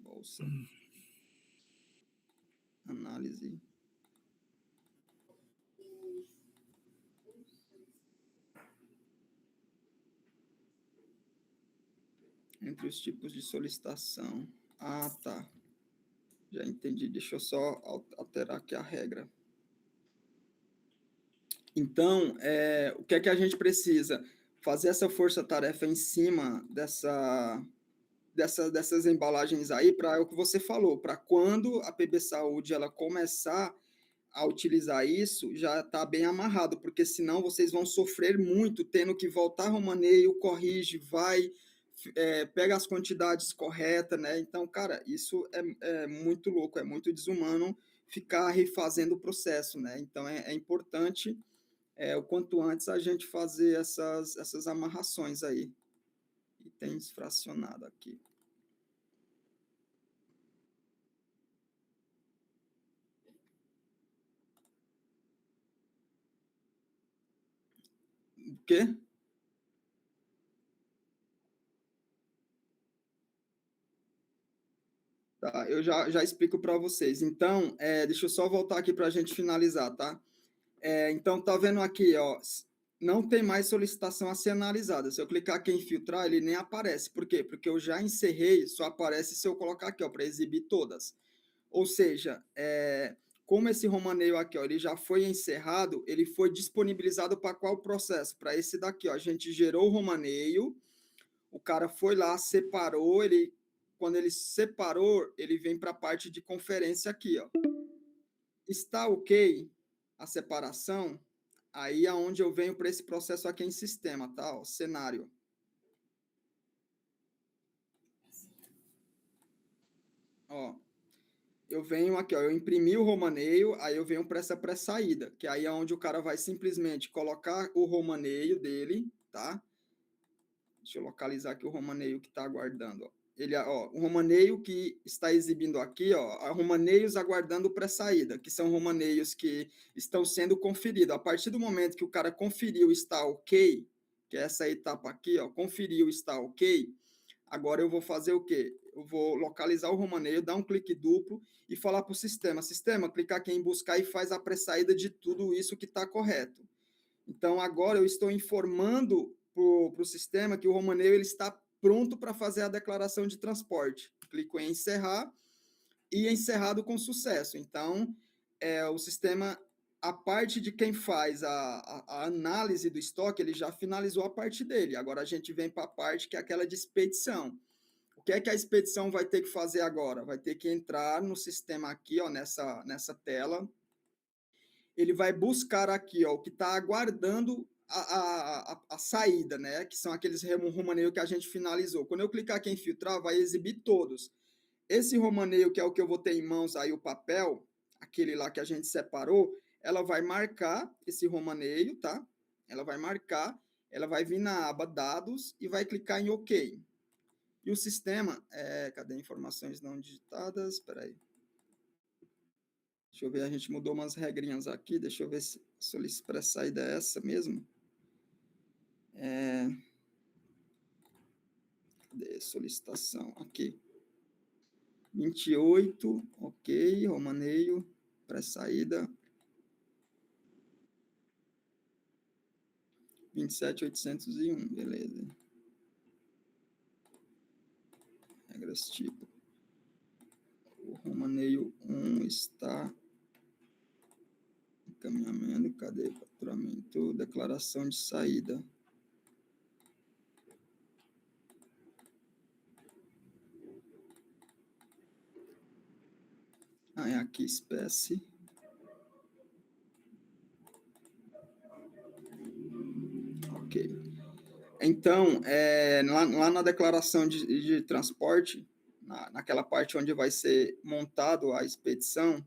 bolsa, análise. Entre os tipos de solicitação. Ah, tá. Já entendi. Deixa eu só alterar aqui a regra. Então, o que é que a gente precisa? Fazer essa força-tarefa em cima dessas embalagens aí, para o que você falou, para quando a PB Saúde ela começar a utilizar isso, já está bem amarrado, porque senão vocês vão sofrer muito, tendo que voltar romaneio, corrige, vai, pega as quantidades corretas, né? Então, cara, isso é muito louco, é muito desumano ficar refazendo o processo, né? Então, é importante, o quanto antes, a gente fazer essas amarrações aí. Itens fracionado aqui. O quê? Tá, eu já explico para vocês. Então, deixa eu só voltar aqui para a gente finalizar, tá? Então, tá vendo aqui, ó, não tem mais solicitação a ser analisada. Se eu clicar aqui em filtrar, ele nem aparece. Por quê? Porque eu já encerrei, só aparece se eu colocar aqui, ó, para exibir todas. Ou seja, como esse romaneio aqui, ó, ele já foi encerrado, ele foi disponibilizado para qual processo? Para esse daqui, ó. A gente gerou o romaneio, o cara foi lá, separou, quando ele separou, ele vem para a parte de conferência aqui, ó. Está ok a separação? Aí é onde eu venho para esse processo aqui em sistema, tá? Ó, cenário. Ó, eu venho aqui, ó, eu imprimi o romaneio, aí eu venho para essa pré-saída, que aí é onde o cara vai simplesmente colocar o romaneio dele, tá? Deixa eu localizar aqui o romaneio que está aguardando, ó. O romaneio que está exibindo aqui, ó, romaneios aguardando pré-saída, que são romaneios que estão sendo conferidos. A partir do momento que o cara conferiu está ok, que é essa etapa aqui, ó, conferiu está ok, agora eu vou fazer o quê? Eu vou localizar o romaneio, dar um clique duplo e falar para o sistema, clicar aqui em buscar e faz a pré-saída de tudo isso que está correto. Então, agora eu estou informando para o sistema que o romaneio ele está pronto para fazer a declaração de transporte. Clico em encerrar e encerrado com sucesso. Então, o sistema, a parte de quem faz a análise do estoque, ele já finalizou a parte dele. Agora a gente vem para a parte que é aquela de expedição. O que é que a expedição vai ter que fazer agora? Vai ter que entrar no sistema aqui, ó, nessa tela. Ele vai buscar aqui, ó, o que está aguardando a saída, né? Que são aqueles romaneios que a gente finalizou. Quando eu clicar aqui em filtrar, vai exibir todos. Esse romaneio, que é o que eu vou ter em mãos aí, o papel, aquele lá que a gente separou, ela vai marcar esse romaneio, tá? Ela vai marcar, ela vai vir na aba dados e vai clicar em OK. E o sistema, cadê informações não digitadas? Espera aí. Deixa eu ver, a gente mudou umas regrinhas aqui. Deixa eu ver se a saída é essa mesmo. Cadê solicitação? Aqui. 28, ok, romaneio, pré-saída. 27.801, beleza. Regras tipo. O romaneio 1 está encaminhamento, cadê faturamento, declaração de saída. É aqui, espécie. Ok. Então, lá na declaração de transporte, naquela parte onde vai ser montado a expedição,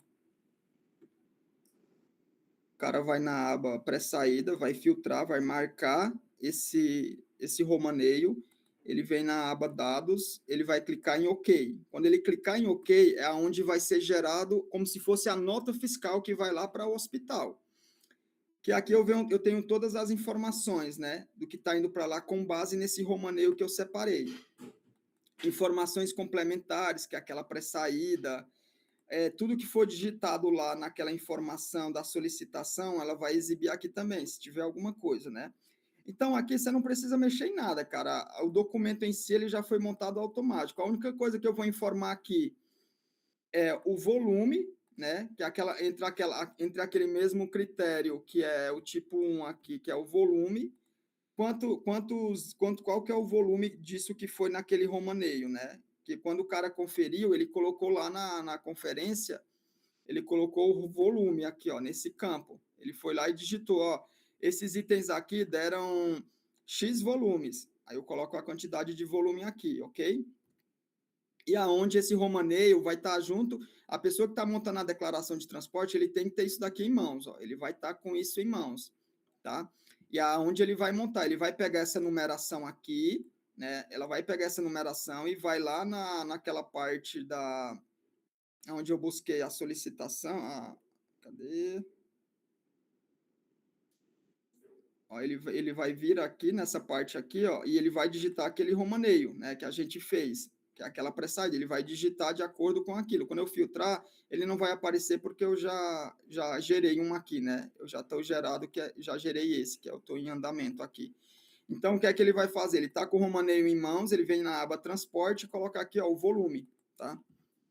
o cara vai na aba pré-saída, vai filtrar, vai marcar esse romaneio, ele vem na aba dados, ele vai clicar em OK. Quando ele clicar em OK, é onde vai ser gerado como se fosse a nota fiscal que vai lá para o hospital. Que aqui eu tenho todas as informações, né, do que está indo para lá com base nesse romaneio que eu separei. Informações complementares, que é aquela pré-saída, tudo que for digitado lá naquela informação da solicitação, ela vai exibir aqui também, se tiver alguma coisa, né? Então, aqui você não precisa mexer em nada, cara. O documento em si, ele já foi montado automático. A única coisa que eu vou informar aqui é o volume, né? Que é entre aquele mesmo critério, que é o tipo 1 aqui, que é o volume, qual que é o volume disso que foi naquele romaneio, né? Que quando o cara conferiu, ele colocou lá na conferência, ele colocou o volume aqui, ó, nesse campo. Ele foi lá e digitou, ó, esses itens aqui deram X volumes. Aí eu coloco a quantidade de volume aqui, ok? E aonde esse romaneio vai estar junto, a pessoa que está montando a declaração de transporte, ele tem que ter isso daqui em mãos, ó. Ele vai estar com isso em mãos, tá? E aonde ele vai montar, ele vai pegar essa numeração aqui, né? Ela vai pegar essa numeração e vai lá naquela parte onde eu busquei a solicitação. Cadê? Ó, ele vai vir aqui nessa parte aqui, ó, e ele vai digitar aquele romaneio, né, que a gente fez, que é aquela pré-saída. Ele vai digitar de acordo com aquilo. Quando eu filtrar, ele não vai aparecer porque eu já gerei um aqui, né? Eu já estou gerado, já gerei esse, que eu estou em andamento aqui. Então, o que é que ele vai fazer? Ele está com o romaneio em mãos, ele vem na aba transporte e coloca aqui, ó, o volume, tá?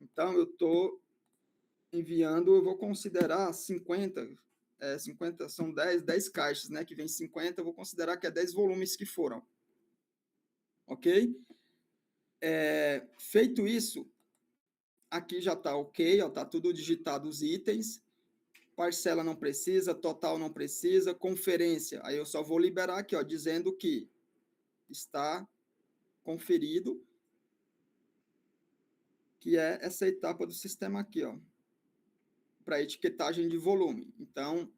Então, eu estou enviando, eu vou considerar 50, são 10 caixas, né, que vem 50, eu vou considerar que é 10 volumes que foram, ok? Feito isso, aqui já está ok, está tudo digitado os itens, parcela não precisa, total não precisa, conferência, aí eu só vou liberar aqui, ó, dizendo que está conferido, que é essa etapa do sistema aqui, ó, para etiquetagem de volume. Então,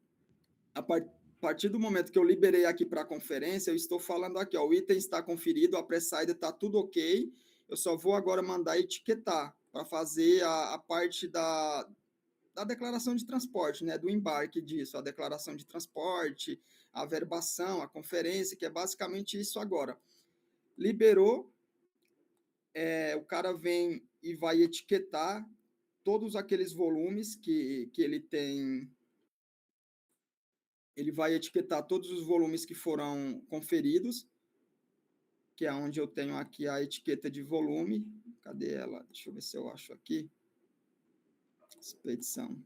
a partir do momento que eu liberei aqui para a conferência, eu estou falando aqui, ó, o item está conferido, a pré-saída está tudo ok, eu só vou agora mandar etiquetar para fazer a parte da declaração de transporte, né, do embarque disso, a declaração de transporte, a verbação, a conferência, que é basicamente isso agora. Liberou, o cara vem e vai etiquetar todos aqueles volumes que ele tem. Ele vai etiquetar todos os volumes que foram conferidos, que é onde eu tenho aqui a etiqueta de volume. Cadê ela? Deixa eu ver se eu acho aqui. Expedição.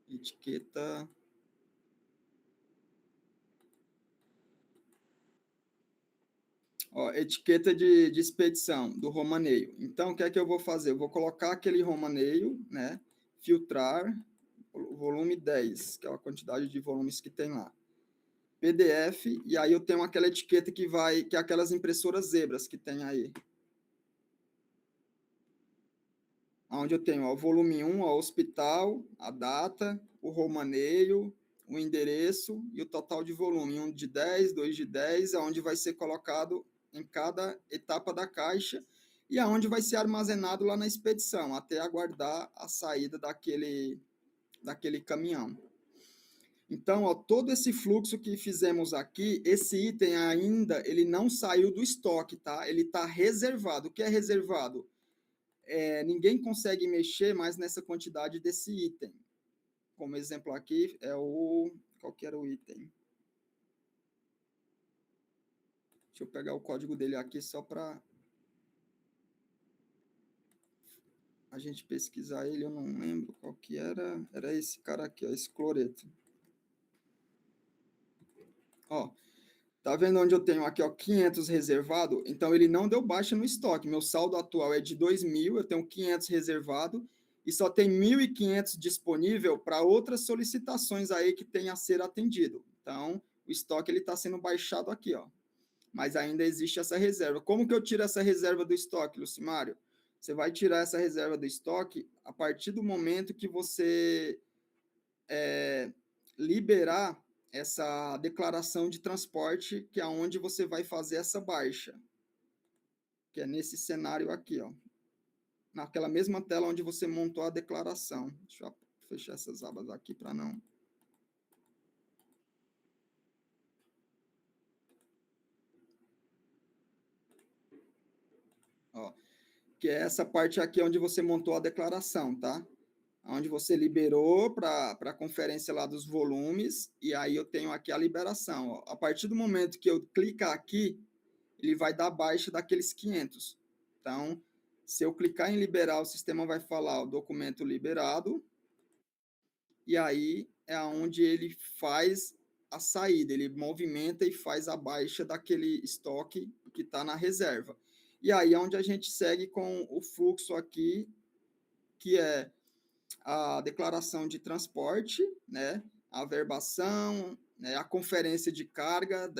Etiqueta. Ó, etiqueta de expedição, do romaneio. Então, o que é que eu vou fazer? Eu vou colocar aquele romaneio, né? Filtrar, o volume 10, que é a quantidade de volumes que tem lá. PDF, e aí eu tenho aquela etiqueta que é aquelas impressoras zebras que tem aí. Onde eu tenho ó, o volume 1, ó, hospital, a data, o romaneio, o endereço e o total de volume. 1 de 10, 2 de 10, onde vai ser colocado em cada etapa da caixa e aonde vai ser armazenado lá na expedição, até aguardar a saída daquele caminhão. Então, ó, todo esse fluxo que fizemos aqui, esse item ainda, ele não saiu do estoque, tá? Ele está reservado. O que é reservado? Ninguém consegue mexer mais nessa quantidade desse item. Como exemplo aqui, qual que era o item? Deixa eu pegar o código dele aqui só para a gente pesquisar ele, eu não lembro qual que era. Era esse cara aqui, ó, esse cloreto. Ó, tá vendo onde eu tenho aqui, ó, 500 reservado? Então, ele não deu baixa no estoque. Meu saldo atual é de 2.000, eu tenho 500 reservado e só tem 1.500 disponível para outras solicitações aí que tem a ser atendido. Então, o estoque ele está sendo baixado aqui, ó. Mas ainda existe essa reserva. Como que eu tiro essa reserva do estoque, Lucimário? Você vai tirar essa reserva do estoque a partir do momento que você liberar essa declaração de transporte, que é onde você vai fazer essa baixa, que é nesse cenário aqui, ó, naquela mesma tela onde você montou a declaração. Deixa eu fechar essas abas aqui para não... Ó, que é essa parte aqui onde você montou a declaração, tá? Onde você liberou para a conferência lá dos volumes, e aí eu tenho aqui a liberação. Ó. A partir do momento que eu clicar aqui, ele vai dar baixa daqueles 500. Então, se eu clicar em liberar, o sistema vai falar o documento liberado, e aí é onde ele faz a saída, ele movimenta e faz a baixa daquele estoque que está na reserva. E aí é onde a gente segue com o fluxo aqui, que é a declaração de transporte, né, a averbação, né, a conferência de carga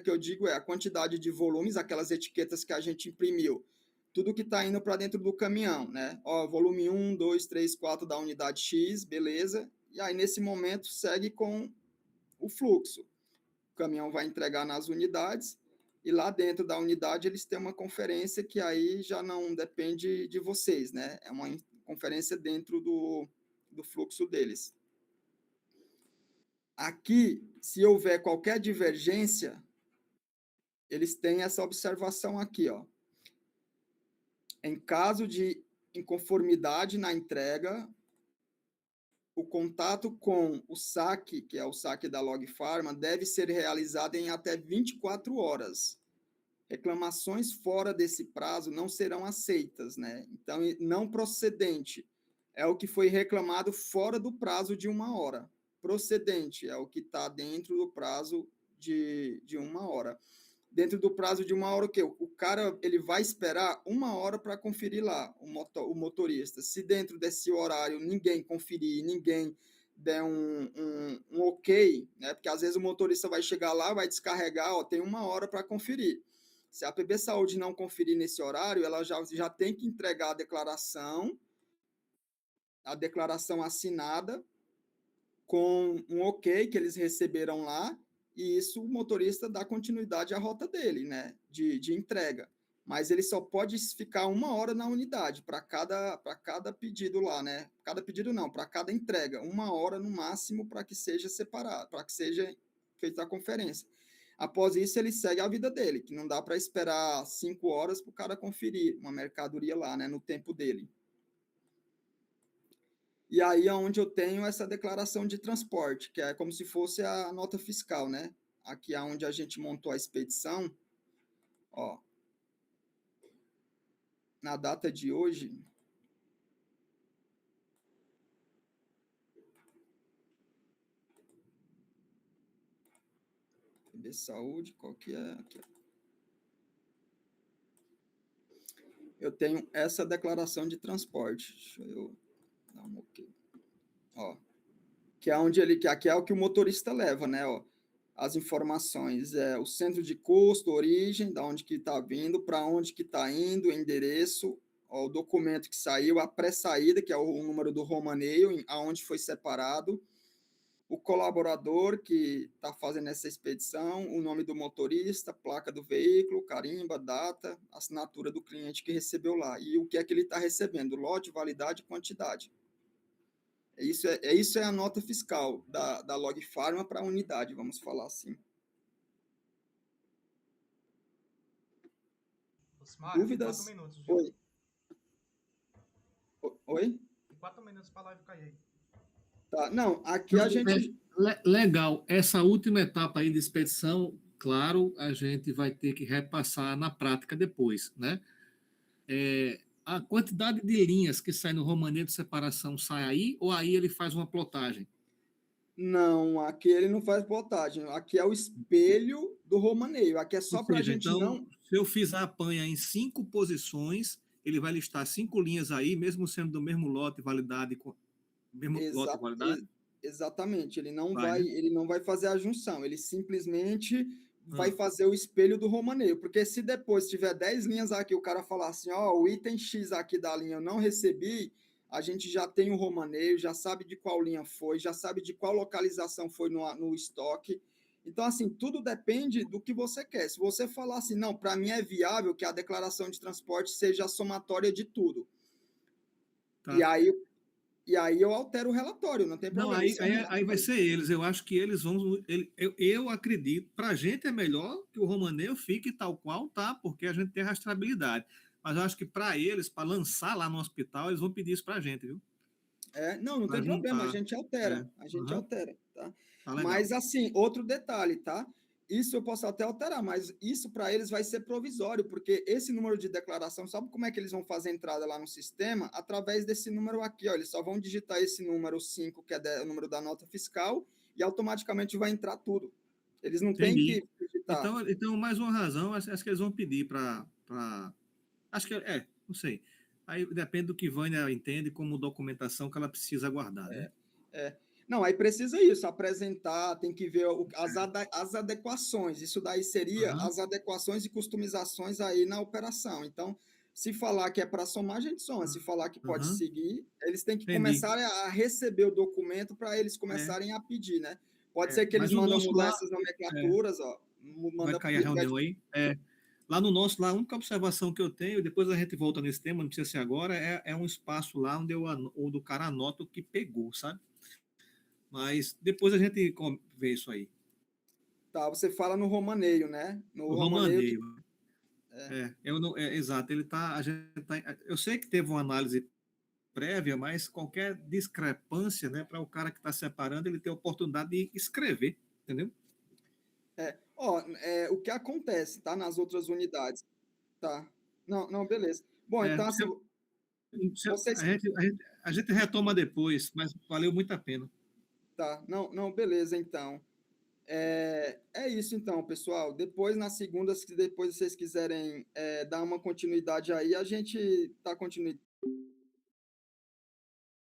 que eu digo é a quantidade de volumes, aquelas etiquetas que a gente imprimiu, tudo que está indo para dentro do caminhão, né, ó, volume 1, 2, 3, 4 da unidade X, beleza, e aí nesse momento segue com o fluxo, o caminhão vai entregar nas unidades, e lá dentro da unidade eles têm uma conferência que aí já não depende de vocês, né, é uma conferência dentro do fluxo deles. Aqui, se houver qualquer divergência, eles têm essa observação aqui, ó. Em caso de inconformidade na entrega, o contato com o saque, que é o saque da Log Pharma, deve ser realizado em até 24 horas. Reclamações fora desse prazo não serão aceitas, né? Então, não procedente é o que foi reclamado fora do prazo de 1 hora. Procedente é o que está dentro do prazo de 1 hora. Dentro do prazo de 1 hora, o quê? O cara ele vai esperar 1 hora para conferir lá, o motorista. Se dentro desse horário ninguém conferir, ninguém der um ok, né? Porque às vezes o motorista vai chegar lá, vai descarregar, ó, tem 1 hora para conferir. Se a PB Saúde não conferir nesse horário, ela já tem que entregar a declaração assinada com um ok que eles receberam lá, e isso o motorista dá continuidade à rota dele, né, de entrega. Mas ele só pode ficar 1 hora na unidade para cada pedido lá, né? Cada pedido não, para cada entrega, 1 hora no máximo para que seja separado, para que seja feita a conferência. Após isso, ele segue a vida dele, que não dá para esperar 5 horas para o cara conferir uma mercadoria lá, né, no tempo dele. E aí é onde eu tenho essa declaração de transporte, que é como se fosse a nota fiscal, né? Aqui é onde a gente montou a expedição, ó. Na data de hoje, PB Saúde, qual que é? Aqui, eu tenho essa declaração de transporte. Deixa eu dar um ok. Ó, que é onde que aqui é o que o motorista leva, né? Ó, as informações, o centro de custo, origem, da onde que está vindo, para onde que está indo, o endereço, ó, o documento que saiu, a pré-saída, que é o número do romaneio, aonde foi separado, o colaborador que está fazendo essa expedição, o nome do motorista, placa do veículo, carimba, data, assinatura do cliente que recebeu lá. E o que é que ele está recebendo? Lote, validade e quantidade. Isso é a nota fiscal da Log Pharma para a unidade, vamos falar assim. Osmar, Dúvidas? 4 minutos, viu? Oi? Oi? 4 minutos para a live cair aí. Tá, não, aqui a gente... Legal, essa última etapa aí de expedição, claro, a gente vai ter que repassar na prática depois, né? A quantidade de linhas que sai no romaneio de separação sai aí, ou aí ele faz uma plotagem? Não, aqui ele não faz plotagem. Aqui é o espelho do romaneio. Aqui é só para a gente então, não... se eu fizer a apanha em 5 posições, ele vai listar 5 linhas aí, mesmo sendo do mesmo lote, validade, lote e validade? Exatamente. Ele não Vai, né? ele não vai fazer a junção. Ele simplesmente vai fazer o espelho do romaneio. Porque se depois tiver 10 linhas aqui, o cara falar assim, ó, o item X aqui da linha eu não recebi, a gente já tem o romaneio, já sabe de qual linha foi, já sabe de qual localização foi no estoque. Então, assim, tudo depende do que você quer. Se você falar assim, não, para mim é viável que a declaração de transporte seja a somatória de tudo. Tá. E aí eu altero o relatório, não tem Não, problema. aí, Isso é aí, um aí vai ser eles. Eu acho que eles vão. Eu acredito, para a gente é melhor que o romaneio fique tal qual tá, porque a gente tem rastreabilidade. Mas eu acho que para eles, para lançar lá no hospital, eles vão pedir isso para a gente, viu? Não Para tem problema, a juntar. gente altera, a gente Uhum, altera, tá? tá legal. Mas, assim, outro detalhe, tá? Isso eu posso até alterar, mas isso para eles vai ser provisório, porque esse número de declaração, sabe como é que eles vão fazer a entrada lá no sistema? Através desse número aqui, ó, eles só vão digitar esse número 5, que é o número da nota fiscal, e automaticamente vai entrar tudo. Eles não têm Entendi. que digitar. Então, mais uma razão, acho que eles vão pedir para. Acho que não sei. Aí depende do que Vânia entende como documentação que ela precisa guardar, né? Não, aí precisa isso, apresentar, tem que ver as adequações. Isso daí seria Uhum, as adequações e customizações aí na operação. Então, se falar que é para somar, a gente soma. Se falar que pode uhum, seguir, eles têm que entendi. começar a receber o documento para eles É, começarem a pedir, né? Pode ser que eles mas o mandam nosso mudar lá, essas é, nomenclaturas, ó. vai Manda, cair a reunião aí. Lá no nosso, lá, a única observação que eu tenho, depois a gente volta nesse tema, não precisa ser agora, é um espaço lá onde onde o cara anota o que pegou, sabe? Mas depois a gente vê isso aí. tá, você fala no romaneio, né? No O romaneio que romaneio. Eu não, exato, ele tá, a gente tá, eu sei que teve uma análise prévia, mas qualquer discrepância, né, para o cara que está separando, ele ter a oportunidade de escrever, entendeu? o que acontece, tá? Nas outras unidades, tá? Não, beleza. Bom, É, então, assim, vocês. a gente retoma depois, mas valeu muito a pena. Tá, não, beleza, então. É isso, então, pessoal. Depois, nas segundas, se depois vocês quiserem dar uma continuidade aí, a gente dá